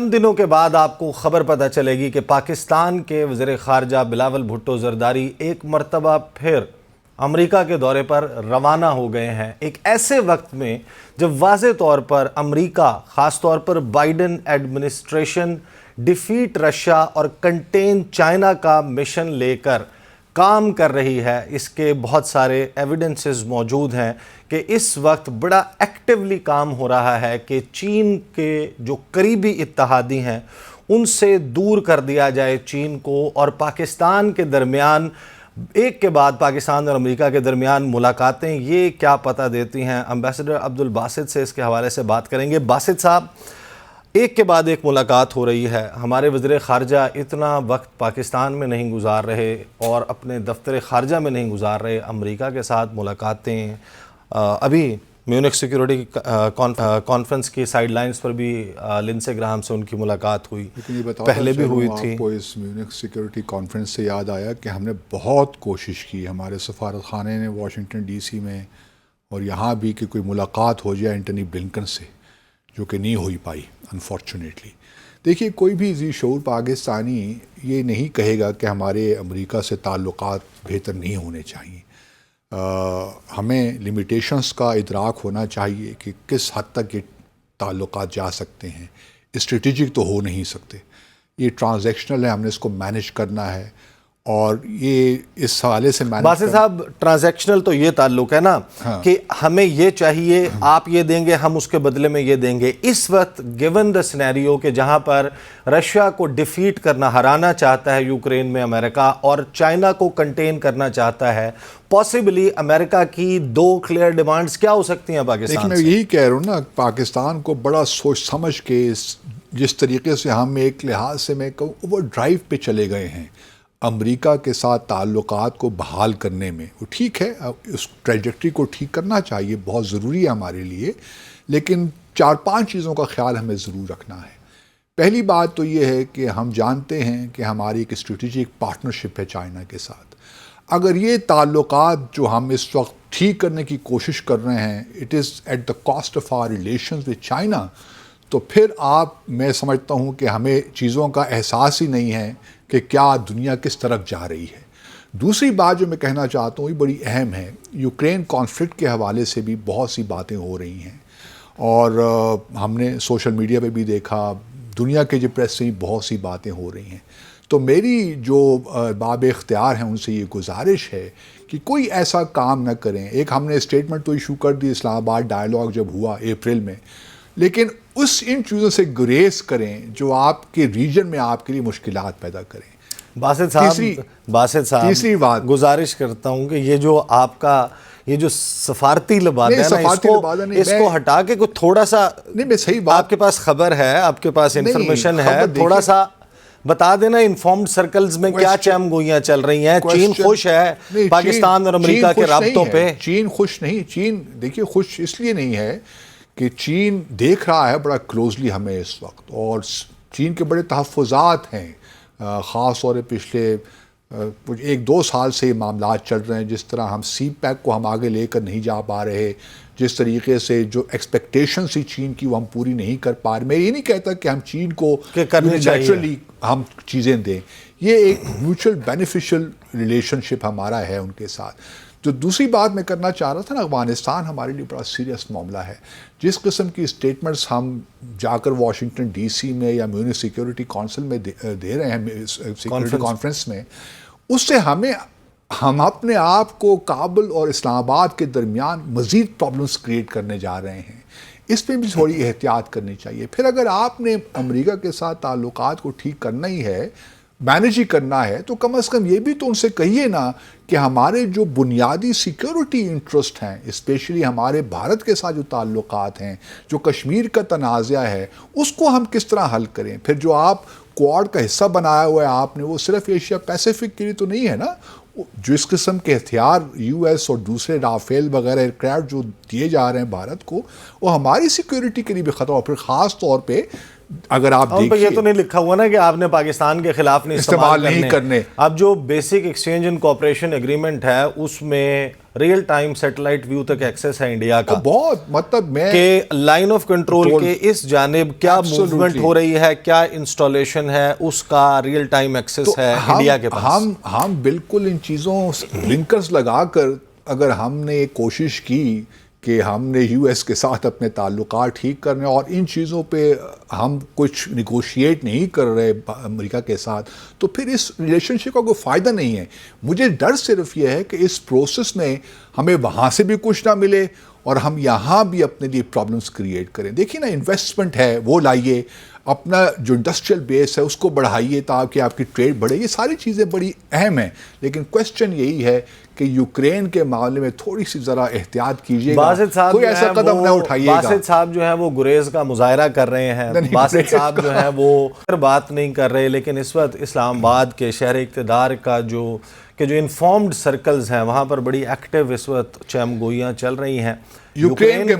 چند دنوں کے بعد آپ کو خبر پتہ چلے گی کہ پاکستان کے وزیر خارجہ بلاول بھٹو زرداری ایک مرتبہ پھر امریکہ کے دورے پر روانہ ہو گئے ہیں، ایک ایسے وقت میں جب واضح طور پر امریکہ، خاص طور پر بائیڈن ایڈمنسٹریشن ڈیفیٹ رشیا اور کنٹین چائنا کا مشن لے کر کام کر رہی ہے۔ اس کے بہت سارے ایویڈنسز موجود ہیں کہ اس وقت بڑا ایکٹیولی کام ہو رہا ہے کہ چین کے جو قریبی اتحادی ہیں ان سے دور کر دیا جائے چین کو، اور پاکستان کے درمیان ایک کے بعد پاکستان اور امریکہ کے درمیان ملاقاتیں یہ کیا پتہ دیتی ہیں۔ امبیسڈر عبدالباسط سے اس کے حوالے سے بات کریں گے۔ باسط صاحب، ایک کے بعد ایک ملاقات ہو رہی ہے، ہمارے وزیر خارجہ اتنا وقت پاکستان میں نہیں گزار رہے اور اپنے دفتر خارجہ میں نہیں گزار رہے، امریکہ کے ساتھ ملاقاتیں، ابھی میونخ سیکیورٹی کانفرنس کی سائیڈ لائنز پر بھی لنسے گراہم سے ان کی ملاقات ہوئی، پہلے بھی ہوئی تھی۔ آپ کو اس میونخ سیکیورٹی کانفرنس سے یاد آیا کہ ہم نے بہت کوشش کی، ہمارے سفارت خانے نے واشنگٹن ڈی سی میں اور یہاں بھی، کہ کوئی ملاقات ہو جائے اینٹنی بلنکن سے، جو کہ نہیں ہوئی پائی انفارچونیٹلی۔ دیکھیے، کوئی بھی ذی شعور پاکستانی یہ نہیں کہے گا کہ ہمارے امریکہ سے تعلقات بہتر نہیں ہونے چاہیے۔ ہمیں لیمیٹیشنز کا ادراک ہونا چاہیے کہ کس حد تک یہ تعلقات جا سکتے ہیں، اسٹریٹجک تو ہو نہیں سکتے، یہ ٹرانزیکشنل ہے، ہم نے اس کو مینیج کرنا ہے، اور یہ اس حوالے سے باسط صاحب ٹرانزیکشنل تو یہ تعلق ہے نا کہ ہمیں یہ چاہیے، آپ یہ دیں گے، ہم اس کے بدلے میں یہ دیں گے۔ اس وقت گیون دا سینیریو کہ جہاں پر رشیا کو ڈیفیٹ کرنا، ہرانا چاہتا ہے یوکرین میں امریکہ، اور چائنا کو کنٹین کرنا چاہتا ہے، پاسبلی امریکہ کی دو کلیئر ڈیمانڈز کیا ہو سکتی ہیں پاکستان سے؟ میں یہی کہہ رہا ہوں نا، پاکستان کو بڑا سوچ سمجھ کے جس طریقے سے ہم ایک لحاظ سے میں کہوں اوور ڈرائیو پہ چلے گئے ہیں امریکہ کے ساتھ تعلقات کو بحال کرنے میں، وہ ٹھیک ہے، اس ٹریجیکٹری کو ٹھیک کرنا چاہیے، بہت ضروری ہے ہمارے لیے، لیکن 4-5 چیزوں کا خیال ہمیں ضرور رکھنا ہے۔ پہلی بات تو یہ ہے کہ ہم جانتے ہیں کہ ہماری ایک اسٹریٹجک پارٹنرشپ ہے چائنا کے ساتھ۔ اگر یہ تعلقات جو ہم اس وقت ٹھیک کرنے کی کوشش کر رہے ہیں، it is at the cost of our relations with China, تو پھر میں سمجھتا ہوں کہ ہمیں چیزوں کا احساس ہی نہیں ہے کہ کیا دنیا کس طرف جا رہی ہے۔ دوسری بات جو میں کہنا چاہتا ہوں، یہ بڑی اہم ہے، یوکرین کانفلکٹ کے حوالے سے بھی بہت سی باتیں ہو رہی ہیں، اور ہم نے سوشل میڈیا پہ بھی دیکھا، دنیا کے جو پریس سے بھی بہت سی باتیں ہو رہی ہیں۔ تو میری جو باب اختیار ہیں ان سے یہ گزارش ہے کہ کوئی ایسا کام نہ کریں۔ ایک ہم نے اسٹیٹمنٹ تو ایشو کر دی اسلام آباد ڈائیلاگ جب ہوا اپریل میں، لیکن ان چیزوں سے گریز کریں جو آپ کے ریجن میں آپ کے لیے مشکلات پیدا کریں۔ باسط صاحب تیسری بات گزارش کرتا ہوں کہ یہ جو آپ کا یہ جو سفارتی لبادہ ہے نا، اس کو ہٹا کے کوئی تھوڑا سا، آپ کے پاس خبر ہے، آپ کے پاس انفارمیشن ہے، تھوڑا سا بتا دینا انفارمڈ سرکلز میں کیا چیم گوئیاں چل رہی ہیں۔ چین خوش ہے پاکستان اور امریکہ کے رابطوں پہ؟ چین خوش نہیں، چین دیکھیے خوش اس لیے نہیں ہے کہ چین دیکھ رہا ہے بڑا کلوزلی ہمیں اس وقت، اور چین کے بڑے تحفظات ہیں، خاص طور پہ پچھلے 1-2 سال سے یہ معاملات چل رہے ہیں، جس طرح ہم سی پیک کو ہم آگے لے کر نہیں جا پا رہے، جس طریقے سے جو ایکسپیکٹیشن تھی چین کی وہ ہم پوری نہیں کر پا رہے۔ میں یہ نہیں کہتا کہ ہم چین کو نیچرلی ہم چیزیں دیں، یہ ایک میوچل بینیفیشل ریلیشن شپ ہمارا ہے ان کے ساتھ۔ جو دوسری بات میں کرنا چاہ رہا تھا نا، افغانستان ہمارے لیے بڑا سیریس معاملہ ہے۔ جس قسم کی اسٹیٹمنٹس ہم جا کر واشنگٹن ڈی سی میں یا میونخ سیکیورٹی کونسل میں دے رہے ہیں، سیکیورٹی کانفرنس میں، اس سے ہم اپنے آپ کو کابل اور اسلام آباد کے درمیان مزید پرابلمس کریٹ کرنے جا رہے ہیں۔ اس پہ بھی تھوڑی احتیاط کرنی چاہیے۔ پھر اگر آپ نے امریکہ کے ساتھ تعلقات کو ٹھیک کرنا ہی ہے، مینیج ہی کرنا ہے، تو کم از کم یہ بھی تو ان سے کہیے نا کہ ہمارے جو بنیادی سیکیورٹی انٹرسٹ ہیں، اسپیشلی ہمارے بھارت کے ساتھ جو تعلقات ہیں، جو کشمیر کا تنازع ہے، اس کو ہم کس طرح حل کریں۔ پھر جو آپ کوڈ کا حصہ بنایا ہوا ہے آپ نے، وہ صرف ایشیا پیسیفک کے لیے تو نہیں ہے نا۔ جو اس قسم کے ہتھیار یو ایس اور دوسرے رافیل وغیرہ ایئرکرافٹ جو دیے جا رہے ہیں بھارت کو، وہ ہماری سیکیورٹی کے لیے بھی خطرہ، اور پھر خاص طور پہ اگر آپ دیکھیں، یہ تو نہیں لکھا ہوا نا کہ آپ نے پاکستان کے خلاف نہیں استعمال نہیں کرنے۔ اب جو basic exchange and cooperation agreement ہے، اس میں ریئل ٹائم سیٹلائٹ ویو تک ایکسیس ہے انڈیا کا، بہت مطلب میں کہ لائن آف کنٹرول کے اس جانب کیا موومنٹ ہو رہی ہے، کیا انسٹالیشن ہے، اس کا ریئل ٹائم ایکسیس ہے انڈیا کے پاس؟ ہم بالکل ان چیزوں لنکرز لگا کر اگر ہم نے ایک کوشش کی کہ ہم نے یو ایس کے ساتھ اپنے تعلقات ٹھیک کرنے اور ان چیزوں پہ ہم کچھ نیگوشیٹ نہیں کر رہے امریکہ کے ساتھ، تو پھر اس ریلیشن شپ کا کوئی فائدہ نہیں ہے۔ مجھے ڈر صرف یہ ہے کہ اس پروسیس میں ہمیں وہاں سے بھی کچھ نہ ملے اور ہم یہاں بھی اپنے لیے پرابلمس کریٹ کریں۔ دیکھیے نا، انویسٹمنٹ ہے وہ لائیے، اپنا جو انڈسٹریل بیس ہے اس کو بڑھائیے تاکہ آپ کی ٹریڈ بڑھے، یہ ساری چیزیں بڑی اہم ہیں، لیکن کویسچن یہی ہے کہ یوکرین کے معاملے میں تھوڑی سی ذرا احتیاط کیجیے گا، کوئی ایسا قدم نہ اٹھائیے گا۔ باسط صاحب جو ہیں وہ گریز کا مظاہرہ کر رہے ہیں، باسط صاحب جو ہیں وہ بات نہیں کر رہے، لیکن اس وقت اسلام آباد کے شہر اقتدار کا جو انفارمڈ سرکلز ہیں وہاں پر بڑی ایکٹیو اس وقت چہم گوئیاں چل رہی ہیں یوکرین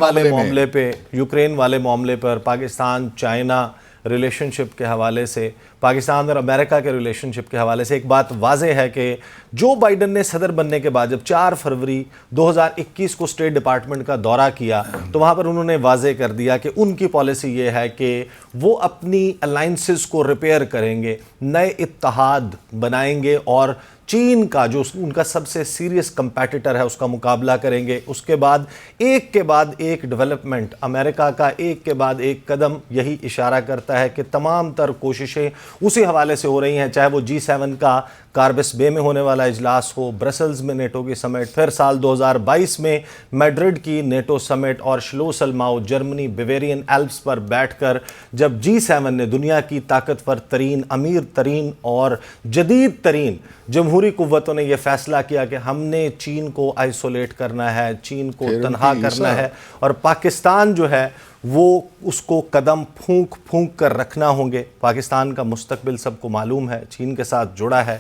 والے معاملے پر، پاکستان چائنا ریلیشن شپ کے حوالے سے، پاکستان اور امریکہ کے ریلیشن شپ کے حوالے سے۔ ایک بات واضح ہے کہ جو بائیڈن نے صدر بننے کے بعد جب 4 فروری 2021 کو اسٹیٹ ڈپارٹمنٹ کا دورہ کیا تو وہاں پر انہوں نے واضح کر دیا کہ ان کی پالیسی یہ ہے کہ وہ اپنی الائنسز کو ریپیئر کریں گے، نئے اتحاد بنائیں گے اور چین کا جو ان کا سب سے سیریس کمپیٹیٹر ہے اس کا مقابلہ کریں گے۔ اس کے بعد ایک ڈیولپمنٹ امریکہ کا ایک کے بعد ایک قدم یہی اشارہ کرتا ہے کہ تمام تر کوششیں اسی حوالے سے ہو رہی ہیں، چاہے وہ G7 کا کاربس بے میں ہونے والا اجلاس ہو، برسلز میں نیٹو کی سمٹ، پھر سال 2022 میں میڈرڈ کی نیٹو سمٹ اور شلوسلماؤ جرمنی بیویرین ایلپس پر بیٹھ کر جب G7 نے دنیا کی طاقتور ترین، امیر ترین اور جدید ترین جمہوری قوتوں نے یہ فیصلہ کیا کہ ہم نے چین کو آئسولیٹ کرنا ہے، چین کو تنہا کرنا ہے، اور پاکستان جو ہے وہ اس کو قدم پھونک کر رکھنا ہوں گے۔ پاکستان کا مستقبل سب کو معلوم ہے، چین کے ساتھ جڑا ہے۔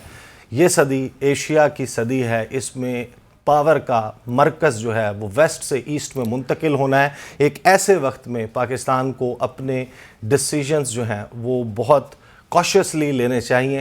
یہ صدی ایشیا کی صدی ہے، اس میں پاور کا مرکز جو ہے وہ ویسٹ سے ایسٹ میں منتقل ہونا ہے۔ ایک ایسے وقت میں پاکستان کو اپنے ڈیسیجنز جو ہیں وہ بہت کاشیسلی لینے چاہیے۔